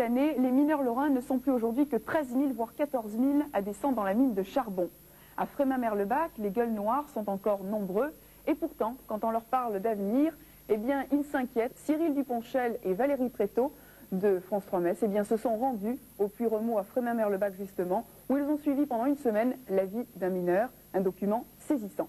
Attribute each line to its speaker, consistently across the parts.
Speaker 1: d'années, les mineurs lorrains ne sont plus aujourd'hui que 13 000 voire 14 000 à descendre dans la mine de charbon. À Frémin-Merlebach, les gueules noires sont encore nombreux et pourtant, quand on leur parle d'avenir, eh bien, ils s'inquiètent. Cyril Duponchel et Valérie Tréteau de France 3 Metz, eh bien, se sont rendus au Puy-Remaux à Frémin-Merlebach justement, où ils ont suivi pendant une semaine la vie d'un mineur, un document saisissant.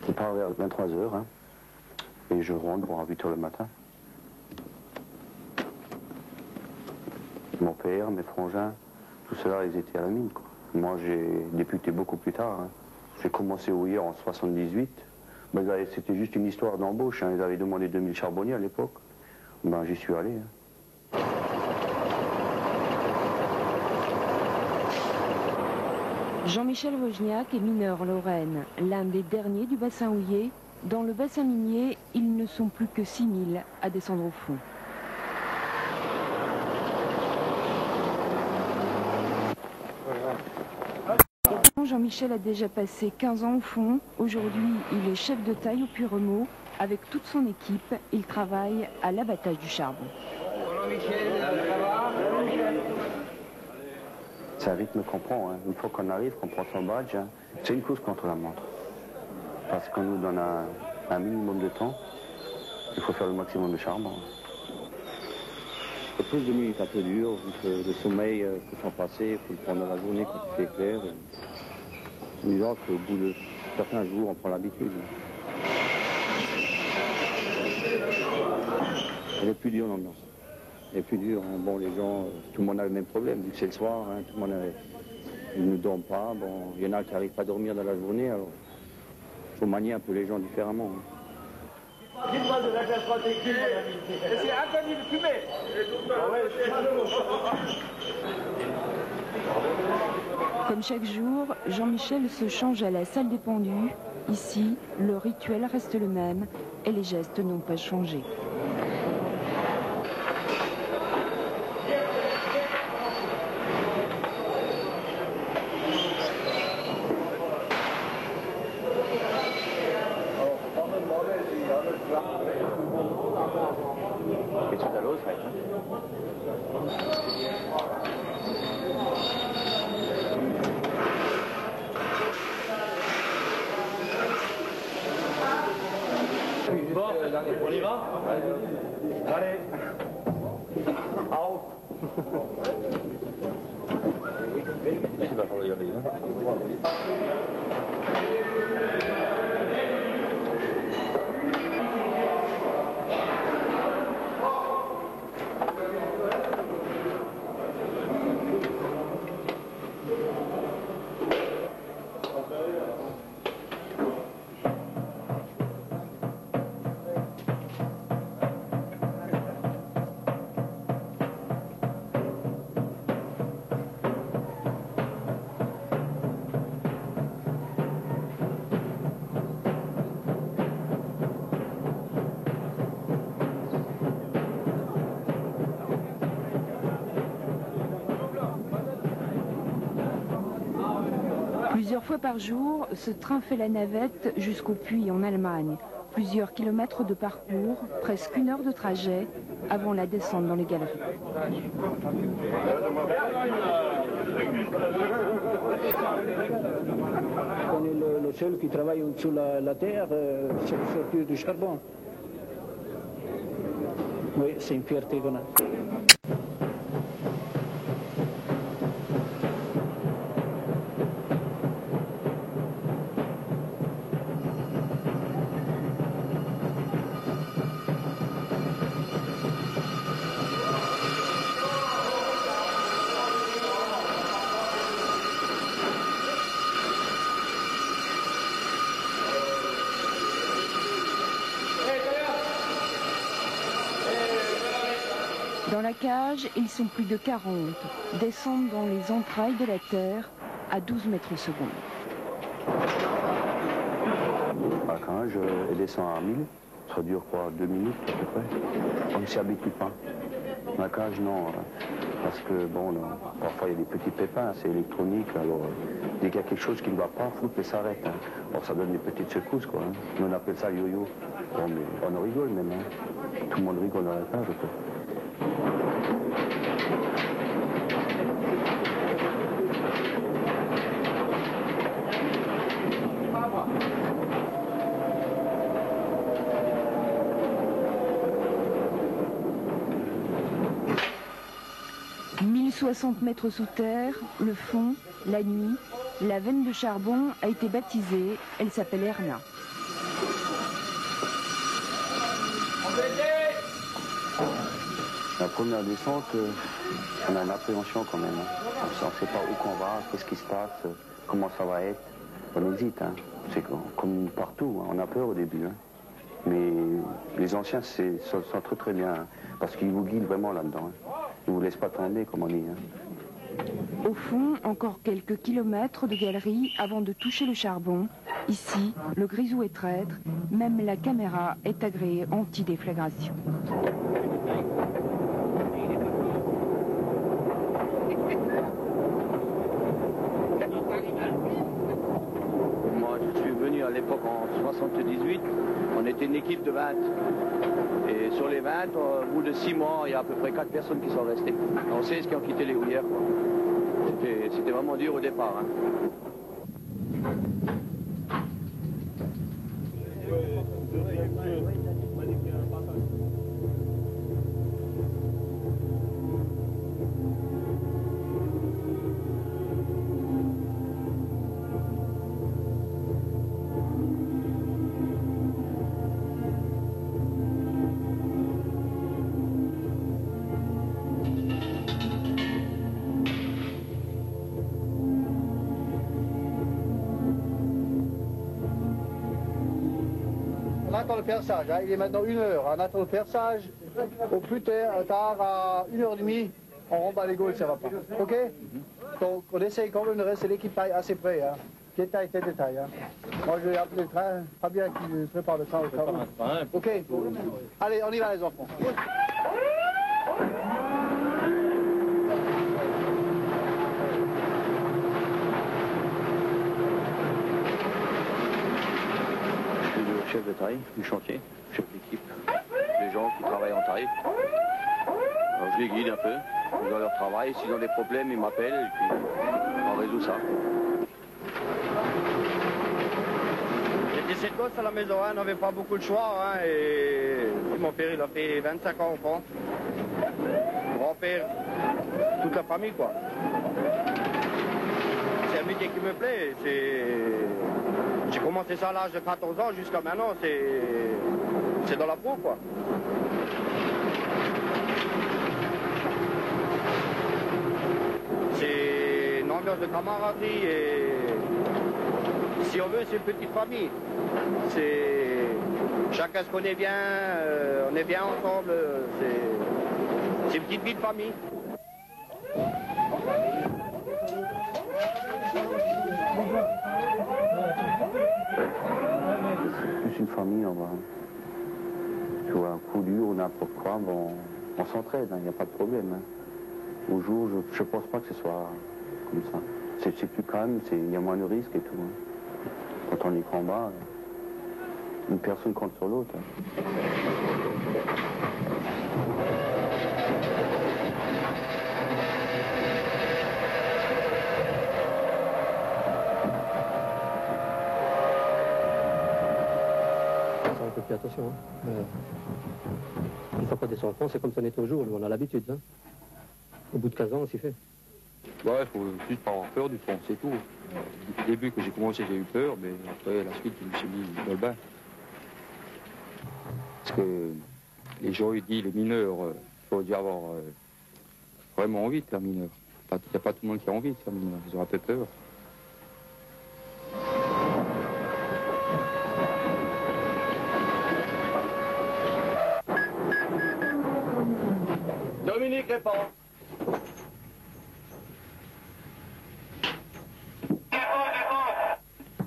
Speaker 2: Je pars vers 23 h hein, et je rentre pour 8 h le matin. Mon père, mes frangins, tout cela, ils étaient à la mine, quoi. Moi, j'ai débuté beaucoup plus tard. Hein. J'ai commencé au houillère en 78. Ben, c'était juste une histoire d'embauche. Hein. Ils avaient demandé 2000 charbonniers à l'époque. Ben, j'y suis allé. Hein.
Speaker 3: Jean-Michel Wojniak est mineur en Lorraine, l'un des derniers du bassin houiller. Dans le bassin minier, ils ne sont plus que 6 000 à descendre au fond. Jean-Michel a déjà passé 15 ans au fond. Aujourd'hui, il est chef de taille au Puy-Remaux. Avec toute son équipe, il travaille à l'abattage du charbon.
Speaker 2: C'est un rythme qu'on prend. Hein. Une fois qu'on arrive, qu'on prend son badge, hein, c'est une course contre la montre. Parce qu'on nous donne un minimum de temps. Il faut faire le maximum de charbon. Le plus de nuit est un peu dur, le sommeil peut s'en passer, il faut le prendre dans la journée quand il fait clair. C'est disant qu'au bout de certains jours, on prend l'habitude. Elle est plus dure l'ambiance. Elle est plus dure. Hein. Bon, les gens, tout le monde a le même problème, vu que c'est le soir, hein, tout le monde ils ne dorment pas. Bon, il y en a qui n'arrivent pas à dormir dans la journée, alors il faut manier un peu les gens différemment. Hein.
Speaker 4: Dites-moi de la classe protective, c'est interdit de fumer.
Speaker 3: Comme chaque jour, Jean-Michel se change à la salle des pendus. Ici, le rituel reste le même et les gestes n'ont pas changé.
Speaker 4: Bon, on y va? Allez. Out.
Speaker 2: Il va falloir y aller. Hein.
Speaker 3: Plusieurs fois par jour, ce train fait la navette jusqu'au Puy en Allemagne. Plusieurs kilomètres de parcours, presque 1 heure de trajet avant la descente dans les galeries.
Speaker 5: On est le seul qui travaille en dessous de la terre, sur du charbon. Oui, c'est une fierté qu'on a.
Speaker 3: Dans la cage, ils sont plus de 40, descendent dans les entrailles de la terre à 12 mètres secondes.
Speaker 2: La cage, elle descend à 1000, ça dure quoi, 2 minutes à peu près. On ne s'y habitue pas. La cage, non, parce que bon, là, parfois il y a des petits pépins, c'est électronique, alors dès qu'il y a quelque chose qui ne va pas, il faut que ça s'arrête. Hein. Alors ça donne des petites secousses, quoi. Hein. Nous, on appelle ça yo-yo. Bon, mais on en rigole même, hein. Tout le monde rigole dans la cage, quoi.
Speaker 3: « 1060 mètres sous terre, le fond, la nuit, la veine de charbon a été baptisée, elle s'appelle Erna.
Speaker 2: La première descente, on a une appréhension quand même. Hein. On ne sait pas où qu'on va, qu'est-ce qui se passe, comment ça va être. On hésite, hein. C'est comme partout, hein. On a peur au début. Hein. Mais les anciens sont très très bien, hein, parce qu'ils vous guident vraiment là-dedans. Hein. Ils ne vous laissent pas tomber, comme on dit. Hein.
Speaker 3: Au fond, encore quelques kilomètres de galerie avant de toucher le charbon. Ici, le grisou est traître, même la caméra est agréée anti-déflagration.
Speaker 2: Moi, je suis venu à l'époque en 78, on était une équipe de 20. Et sur les 20, au bout de 6 mois, il y a à peu près 4 personnes qui sont restées. On sait ce qui ont quitté les houillères. C'était vraiment dur au départ. Hein.
Speaker 6: On attend le perçage, hein. Il est maintenant 1 heure, on attend le perçage, au plus tard à 1h30, on rembat les gaules, ça va pas. Ok? Donc on essaye quand même de rester l'équipage assez près, hein. Détail, détail. Hein. Moi je vais appeler le train, Fabien qui prépare le train au cas où. Ok? Allez, on y va les enfants.
Speaker 2: Chef de taille du chantier, chef d'équipe, les gens qui travaillent en taille. Alors, je les guide un peu dans leur travail. S'ils ont des problèmes, ils m'appellent et puis on résout ça.
Speaker 7: J'étais 7 gosses à la maison, hein, on n'avait pas beaucoup de choix. Hein, et mon père, il a fait 25 ans en France. Mon grand-père, toute la famille, quoi. C'est un métier qui me plaît. J'ai commencé ça à l'âge de 14 ans jusqu'à maintenant, c'est dans la peau, quoi. C'est une ambiance de camaraderie et si on veut, c'est une petite famille. Chacun se connaît bien, on est bien ensemble, c'est une petite vie de famille.
Speaker 2: Plus une famille, on va. Sur un coup dur ou n'importe quoi, bon, on s'entraide, il n'y a pas de problème. Hein. Au jour, je ne pense pas que ce soit comme ça. C'est plus calme, il y a moins de risques et tout. Hein. Quand on est combat, une personne compte sur l'autre. Hein.
Speaker 5: Fais attention. Hein. Une fois qu'on descend en France, c'est comme ça on est toujours, on a l'habitude. Hein. Au bout de 15 ans, on s'y fait.
Speaker 8: Ouais, il faut juste pas avoir peur du fond, c'est tout. Depuis le début que j'ai commencé, j'ai eu peur, mais après, la suite, je me suis mis dans le bain. Parce que les gens, ils disent, les mineurs, il faut dire avoir vraiment envie de faire mineur. Il n'y a pas tout le monde qui a envie de faire mineur, ils ont un peu peur.
Speaker 7: paniquez pas.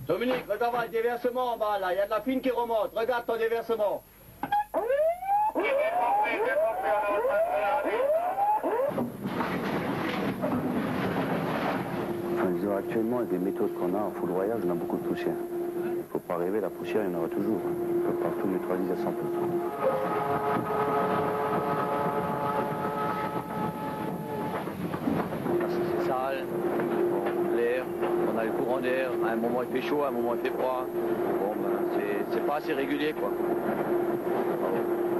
Speaker 7: Dominique, regarde le déversement en bas là, il y a de la fine qui remonte, regarde ton déversement.
Speaker 2: Actuellement, avec les méthodes qu'on a en foudroyage, on a beaucoup de poussière. Il ne faut pas rêver, la poussière, il y en aura toujours. On ne peut pas tout neutraliser à 100%.
Speaker 7: C'est sale, l'air, on a le courant d'air, à un moment il fait chaud, à un moment il fait froid. Bon, ben, c'est pas assez régulier quoi.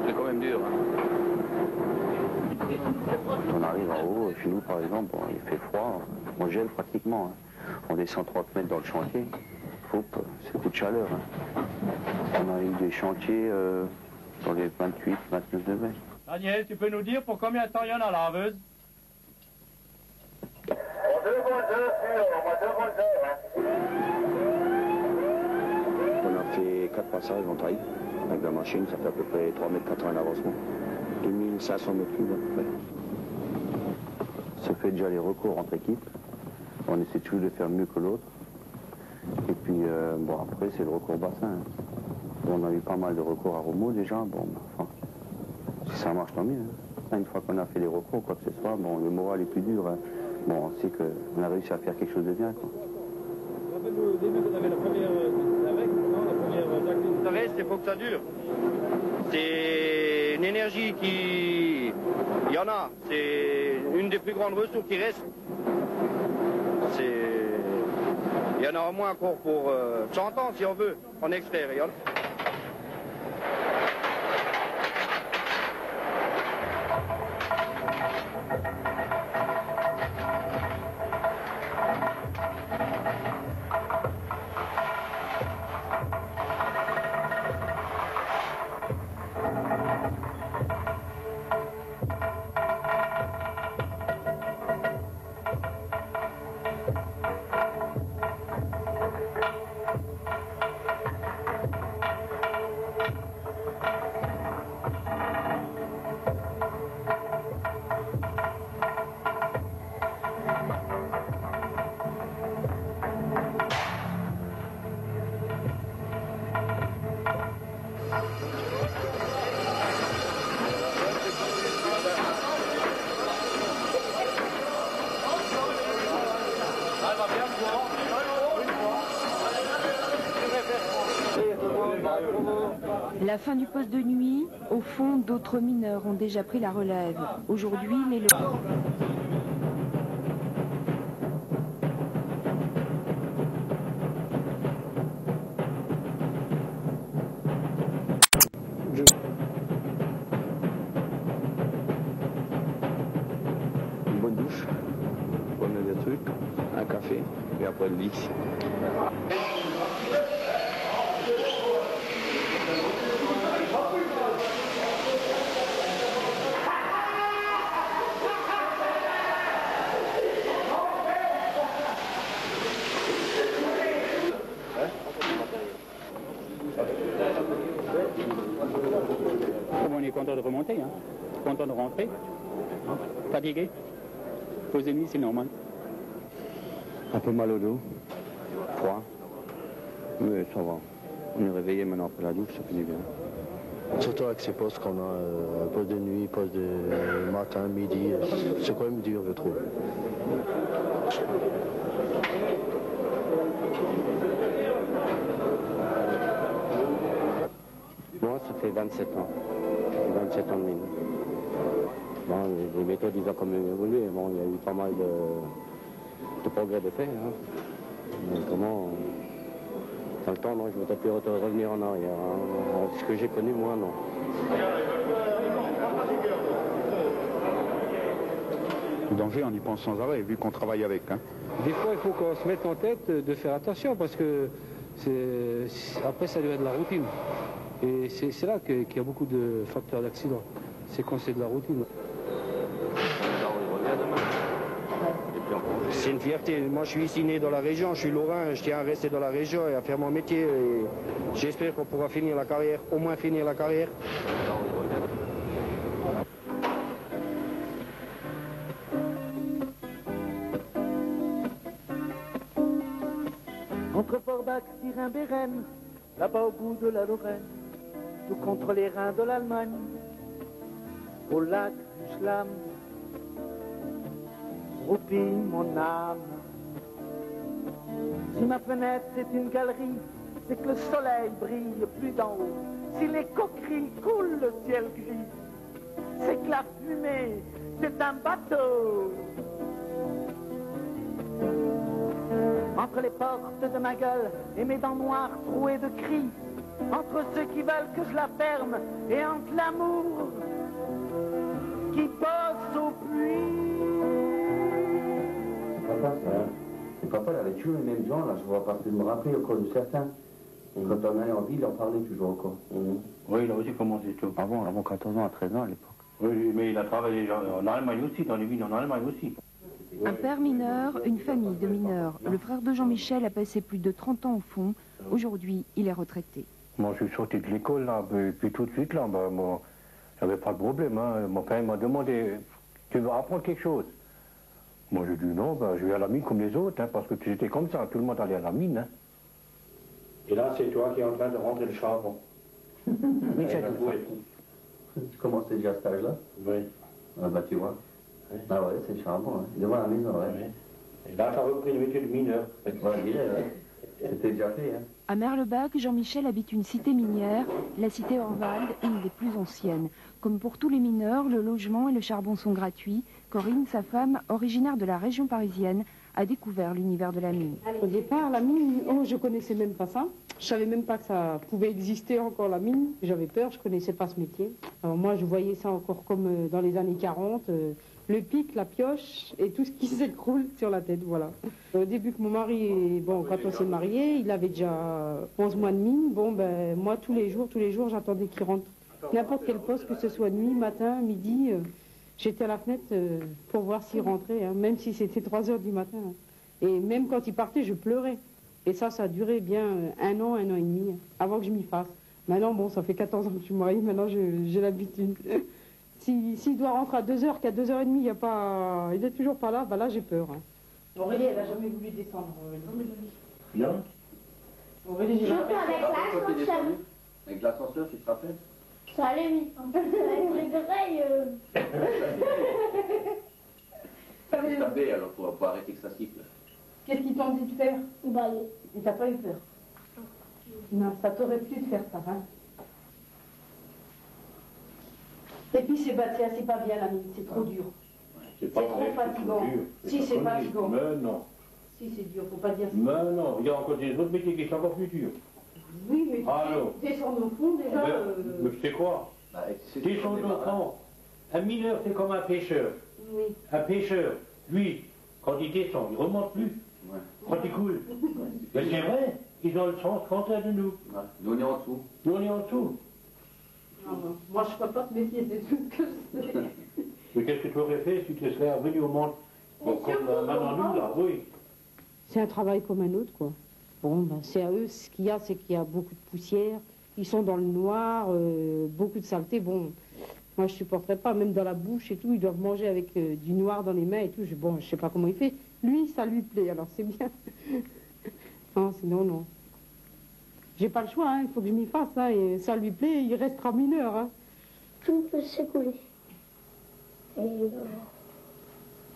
Speaker 7: C'est quand même dur. Hein.
Speaker 2: Quand on arrive en haut, chez nous par exemple, bon, il fait froid, on gèle pratiquement. Hein. On descend 30 mètres dans le chantier, c'est coup de chaleur. Hein. On a eu des chantiers dans les 28, 29 degrés.
Speaker 4: Daniel, tu peux nous dire pour combien de temps il y en a la laveuse?
Speaker 2: On a fait 4 passages en taille avec la machine, ça fait à peu près 3,80 m d'avancement. 2500 mètres cubes à peu près. Ça fait déjà les recours entre équipes. On essaie toujours de faire mieux que l'autre. Et puis, bon, après, c'est le recours bassin. Hein. On a eu pas mal de recours à remous déjà. Bon, enfin, si ça marche, tant mieux. Hein. Une fois qu'on a fait les recours, quoi que ce soit, bon, le moral est plus dur. Hein. Bon, on sait qu'on a réussi à faire quelque chose de bien, quoi.
Speaker 4: Au début, vous avez la première
Speaker 7: Le reste, il faut que ça dure. C'est une énergie qui... Il y en a. C'est une des plus grandes ressources qui restent. Il y en a au moins encore pour 100 ans, si on veut, en extraire.
Speaker 3: La fin du poste de nuit, au fond, d'autres mineurs ont déjà pris la relève. Aujourd'hui, les...
Speaker 2: Une bonne douche, on met des trucs, un café, et après le lit.
Speaker 9: On est content de remonter, hein. Content de rentrer. Fatigué. Posez nuit, c'est normal.
Speaker 2: Un peu mal au dos, froid, mais ça va. On est réveillé maintenant après la douche, ça fait du bien.
Speaker 6: Surtout avec ces postes qu'on a, poste de nuit, poste de matin, midi, c'est quand même dur, je trouve.
Speaker 2: Moi, ça fait 27 ans. 27 ans de mine. Bon, les méthodes, ils ont quand même évolué. Bon, il y a eu pas mal de progrès de fait. Hein. Mais comment... Dans le temps, non, je ne voudrais plus revenir en arrière. Hein. Ce que j'ai connu, moi, non.
Speaker 8: Le danger, on y pense sans arrêt, vu qu'on travaille avec. Hein.
Speaker 5: Des fois, il faut qu'on se mette en tête de faire attention, parce que après, ça devient de la routine. Et c'est là qu'il y a beaucoup de facteurs d'accident. C'est quand c'est de la routine.
Speaker 7: C'est une fierté. Moi, je suis ici né dans la région, je suis lorrain, je tiens à rester dans la région et à faire mon métier. Et j'espère qu'on pourra finir la carrière, au moins finir la carrière.
Speaker 10: Forbach, Sirin-Béren, là-bas au bout de la Lorraine, tout contre les reins de l'Allemagne, au lac du Schlamm, roupille mon âme. Si ma fenêtre est une galerie, c'est que le soleil brille plus d'en haut. Si les coquerilles coulent le ciel gris, c'est que la fumée, c'est un bateau. Entre les portes de ma gueule et mes dents noires trouées de cris, entre ceux qui veulent que je la ferme et entre l'amour qui bosse au puits.
Speaker 2: Papa, il avait toujours les mêmes gens, là, je vois pas, je me rappelle encore de certains. Quand on allait en ville, il en parlait toujours encore.
Speaker 11: Oui, il a aussi commencé tout.
Speaker 2: Avant 14 ans à 13 ans à l'époque.
Speaker 11: Oui, mais il a travaillé en Allemagne aussi, dans les villes en Allemagne aussi.
Speaker 3: Un père mineur, une famille de mineurs. Le frère de Jean-Michel a passé plus de 30 ans au fond. Aujourd'hui, il est retraité.
Speaker 11: Moi, je suis sorti de l'école, là, puis tout de suite, là, moi, j'avais pas de problème. Hein. Mon père m'a demandé, tu veux apprendre quelque chose? Moi, j'ai dit non, je vais à la mine comme les autres, hein, parce que c'était comme ça, tout le monde allait à la mine. Hein. Et là, c'est toi qui es en train de rentrer le charbon.
Speaker 2: Oui, c'est tout. Tu commençais déjà à cet âge-là?
Speaker 11: Oui.
Speaker 2: Ah bah tu vois. Oui. Ah ouais, c'est le charbon, hein. Devant la maison, ouais.
Speaker 11: Oui. Et là, tu as repris le métier de mineur.
Speaker 2: Ouais, ouais. C'était déjà fait, hein.
Speaker 3: À Merlebach, Jean-Michel habite une cité minière, la cité Orwald, une des plus anciennes. Comme pour tous les mineurs, le logement et le charbon sont gratuits. Corinne, sa femme, originaire de la région parisienne, a découvert l'univers de la mine.
Speaker 12: Au départ, la mine, je connaissais même pas ça. Je savais même pas que ça pouvait exister encore, la mine. J'avais peur, je connaissais pas ce métier. Alors moi, je voyais ça encore comme dans les années 40, le pic, la pioche et tout ce qui s'écroule sur la tête, voilà. Au début que mon mari, bon, quand on s'est mariés, il avait déjà 11 mois de mine. Bon, ben, moi, tous les jours, j'attendais qu'il rentre. N'importe quel poste, que ce soit nuit, matin, midi, j'étais à la fenêtre pour voir s'il rentrait, hein, même si c'était 3 heures du matin. Hein. Et même quand il partait, je pleurais. Et ça a duré bien 1 an, 1 an et demi, avant que je m'y fasse. Maintenant, bon, ça fait 14 ans que je suis mariée, maintenant j'ai l'habitude. S'il doit rentrer à 2 heures, qu'à 2h30, il est toujours pas là, bah là j'ai peur. Hein. Aurélie, elle n'a jamais voulu descendre.
Speaker 11: Bien.
Speaker 12: Aurélie, j'ai jamais
Speaker 2: Avec l'ascenseur, tu te rappelles?
Speaker 13: Ça allait vite. Avec les oreilles.
Speaker 2: Tu tapais alors pour arrêter que ça siffle.
Speaker 12: Qu'est-ce qu'ils t'ont dit de faire?
Speaker 13: Bailler.
Speaker 12: Et t'as pas eu peur? Non, ça t'aurait plu de faire ça, hein? Et puis c'est pas bien la mine, c'est trop dur.
Speaker 11: C'est trop fatigant.
Speaker 12: Si, c'est fatigant.
Speaker 11: Mais non.
Speaker 12: Si, c'est dur, faut pas dire ça.
Speaker 11: Mais non, il y a encore des autres métiers qui sont encore plus durs.
Speaker 12: Oui, mais descendre au fond, déjà...
Speaker 11: Mais tu sais quoi? Descendre au fond. Un mineur, c'est comme un pêcheur.
Speaker 12: Oui.
Speaker 11: Un pêcheur, lui, quand il descend, il ne remonte plus. Ouais. Quand il coule. Mais c'est vrai, ils ont le sens contraire de nous.
Speaker 2: Ouais. Nous, on est en dessous.
Speaker 11: Nous, on est en dessous.
Speaker 12: Non, non. Moi, je ne peux pas ce métier, c'est tout ce que je sais.
Speaker 11: Mais qu'est-ce que tu aurais fait si tu serais revenu au monde comme maintenant nous, là? Oui.
Speaker 12: C'est un travail comme un autre, quoi. Bon, ben, c'est à eux, ce qu'il y a, c'est qu'il y a beaucoup de poussière. Ils sont dans le noir, beaucoup de saleté. Bon, moi, je ne supporterais pas, même dans la bouche et tout. Ils doivent manger avec du noir dans les mains et tout. Bon, je ne sais pas comment il fait. Lui, ça lui plaît, alors c'est bien. Non, sinon, non. J'ai pas le choix, hein, il faut que je m'y fasse. Hein, et ça lui plaît, il restera mineur. Hein.
Speaker 13: Tout peut s'écouler. Et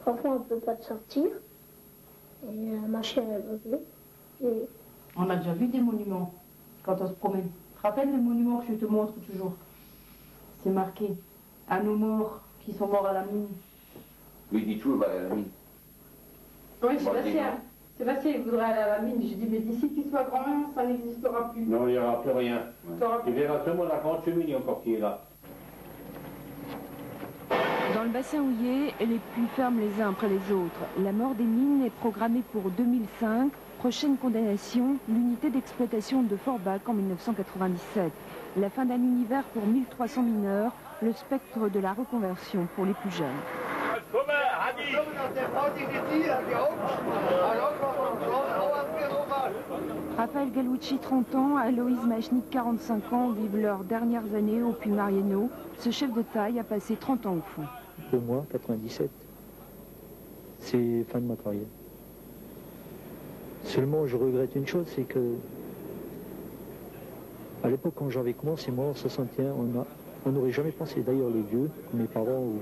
Speaker 13: parfois, on ne peut pas te sortir. Et la machine, elle va bleu. Et...
Speaker 12: On a déjà vu des monuments quand on se promène. Tu te rappelles les monuments que je te montre toujours? C'est marqué à nos morts qui sont morts à la mine.
Speaker 2: Lui, il dit toujours, il va aller à la mine.
Speaker 12: Oui, Sébastien. Sébastien, il voudrait aller à la mine. J'ai dit, mais d'ici qu'il soit grand, ça n'existera plus.
Speaker 11: Non, il n'y aura plus rien.
Speaker 12: Ouais.
Speaker 11: Tu verras seulement la grande cheminée encore qui est là.
Speaker 3: Dans le bassin houillé, les puits ferment les uns après les autres. La mort des mines est programmée pour 2005. Prochaine condamnation, l'unité d'exploitation de Forbach en 1997. La fin d'un univers pour 1300 mineurs, le spectre de la reconversion pour les plus jeunes. Raphaël Galucci, 30 ans, Aloïse Machnik, 45 ans, vivent leurs dernières années au puits Mariano. Ce chef de taille a passé 30 ans au fond.
Speaker 14: Pour moi, 97, c'est fin de ma carrière. Seulement, je regrette une chose, c'est que à l'époque, quand j'avais commencé, moi, en 61, on n'aurait jamais pensé, d'ailleurs les vieux, mes parents, ou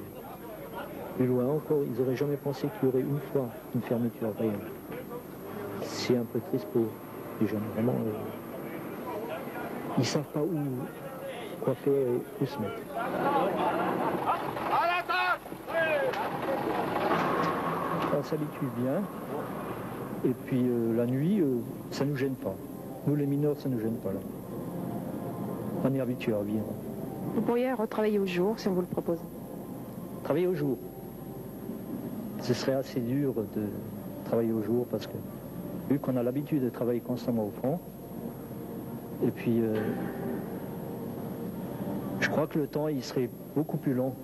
Speaker 14: plus loin encore, ils n'auraient jamais pensé qu'il y aurait une fois une fermeture réelle. C'est un peu triste pour les jeunes, vraiment. Ils ne savent pas où, quoi faire et où se mettre. On s'habitue bien. Et puis la nuit, ça ne nous gêne pas. Nous les mineurs, ça ne nous gêne pas là. On est habitués à vivre.
Speaker 3: Vous pourriez retravailler au jour si on vous le propose?
Speaker 14: Travailler au jour. Ce serait assez dur de travailler au jour parce que vu qu'on a l'habitude de travailler constamment au front, et puis je crois que le temps il serait beaucoup plus long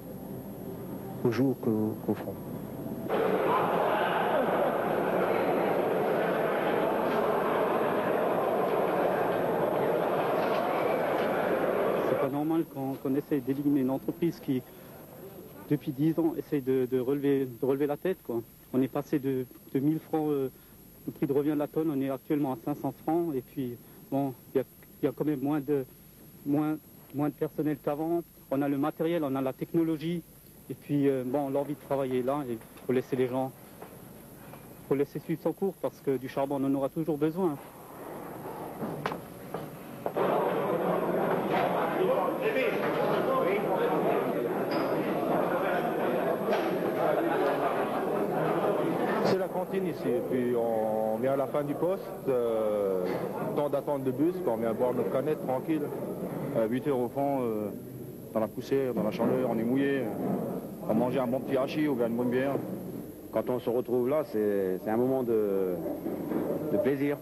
Speaker 14: au jour qu'au front.
Speaker 9: C'est pas normal qu'on essaye d'éliminer une entreprise qui, depuis 10 ans, essaye de relever la tête, quoi. On est passé de 1000 francs, le prix de revient de la tonne, on est actuellement à 500 francs, et puis, bon, il y a quand même moins de personnel qu'avant. On a le matériel, on a la technologie, et puis, bon, l'envie de travailler là, et il faut laisser les gens, faut laisser suivre son cours, parce que du charbon, on en aura toujours besoin.
Speaker 15: C'est la cantine ici, et puis on vient à la fin du poste, temps d'attente de bus, on vient boire notre canette tranquille. 8 heures au fond, dans la poussière, dans la chaleur, on est mouillé. On va manger un bon petit hachis ou bien une bonne bière.
Speaker 16: Quand on se retrouve là, c'est un moment de plaisir.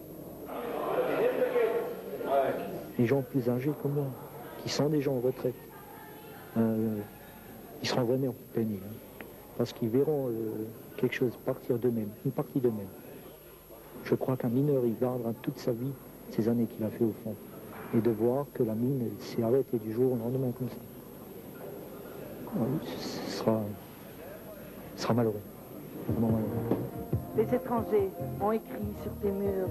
Speaker 14: Les gens plus âgés comme moi, qui sont déjà en retraite, ils seront vraiment peignés, hein, parce qu'ils verront quelque chose partir d'eux-mêmes, une partie d'eux-mêmes. Je crois qu'un mineur, il gardera toute sa vie ces années qu'il a fait au fond. Et de voir que la mine s'est arrêtée du jour au lendemain comme ça. Oui, ce sera malheureux. Vraiment malheureux.
Speaker 10: Les étrangers ont écrit sur tes murs,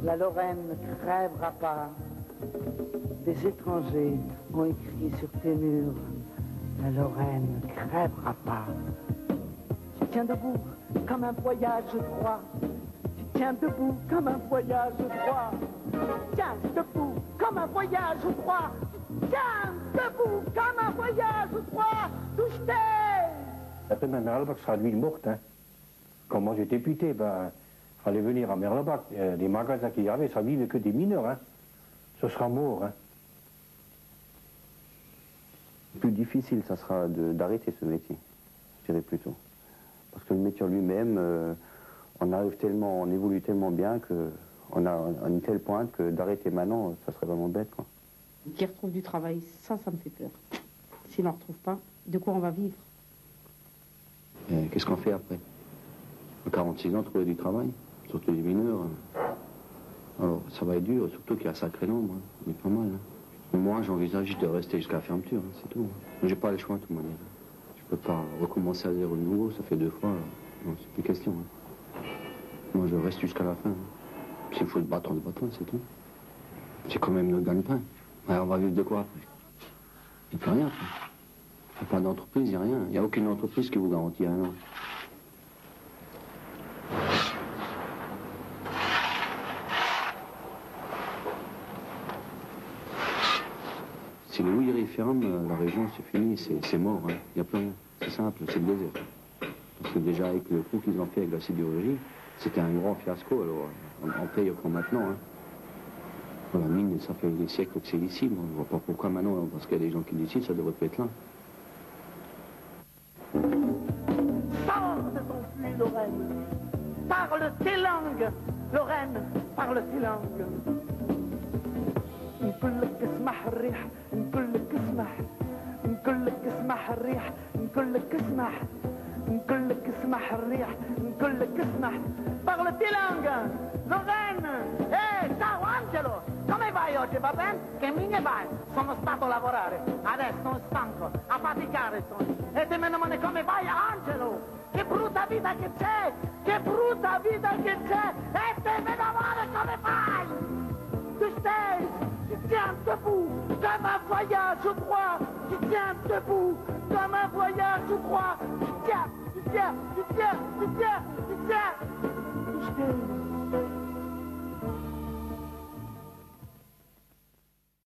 Speaker 10: la Lorraine ne crèvera pas. Des étrangers ont écrit sur tes murs, la Lorraine ne crèvera pas. Tu tiens debout comme un voyage droit. Tu tiens debout comme un voyage droit. Tiens debout comme un voyage droit. Tiens debout comme un voyage droit. Touche-t'es.
Speaker 11: Après, Merlebach sera une ville morte. Hein. Quand moi j'étais député, ben, fallait venir à Merlebach. Les magasins qu'il y avait, ça vivait que des mineurs. Hein. Ce sera mort. Hein.
Speaker 2: Le plus difficile, ça sera d'arrêter ce métier, je dirais plutôt. Parce que le métier lui-même, on évolue tellement bien qu'on a une telle pointe que d'arrêter maintenant, ça serait vraiment bête, quoi.
Speaker 12: Qui retrouve du travail, ça me fait peur. S'il n'en retrouve pas, de quoi on va vivre?
Speaker 2: Qu'est-ce qu'on fait après? À 46 ans, trouver du travail, surtout les mineurs. Alors, ça va être dur, surtout qu'il y a un sacré nombre, hein. On est pas mal. Hein. Moi, j'envisage de rester jusqu'à la fermeture, hein, c'est tout. J'ai pas le choix, de toute manière. Je peux pas recommencer à zéro de nouveau, ça fait 2 fois. Non, c'est plus question. Hein. Moi, je reste jusqu'à la fin. Hein. S'il faut se battre, on se battra, c'est tout. C'est quand même notre gagne-pain. Alors, on va vivre de quoi après? Il n'y a plus rien après. Il n'y a pas d'entreprise, il n'y a rien. Il n'y a aucune entreprise qui vous garantit un an. Si les houilleries ferment, la région, c'est fini, c'est mort. Hein. Il n'y a plus rien. C'est simple, c'est le désert. Parce que déjà, avec le coup qu'ils ont fait avec la sidérurgie, c'était un grand fiasco. Alors, on paye comme maintenant. Hein. La mine, ça fait des siècles que c'est ici. On ne voit pas pourquoi maintenant, parce qu'il y a des gens qui décident, ça devrait pas être là.
Speaker 10: Sors de ton puits, Lorraine. Parle tes langues, Lorraine, parle tes langues. نقول لك اسمح الريح نقول لك اسمح نقول لك اسمح الريح نقول لك اسمح نقول لك اسمح الريح نقول لك اسمح. Parle tes langues, Lorraine. Ciao Angelo, come vai oggi, va bene? Che mine vai? Sono stato a lavorare, adesso sono stanco, a faticare sono. E te me ne come vai Angelo? che brutta vita che c'è, che brutta vita che c'è, e te me la male come fai? Tu tiens debout, comme un voyage droit, tu tiens debout, comme un voyage droit, tu tiens, tu tiens, tu tiens, tu tiens, tu tiens, tu tiens.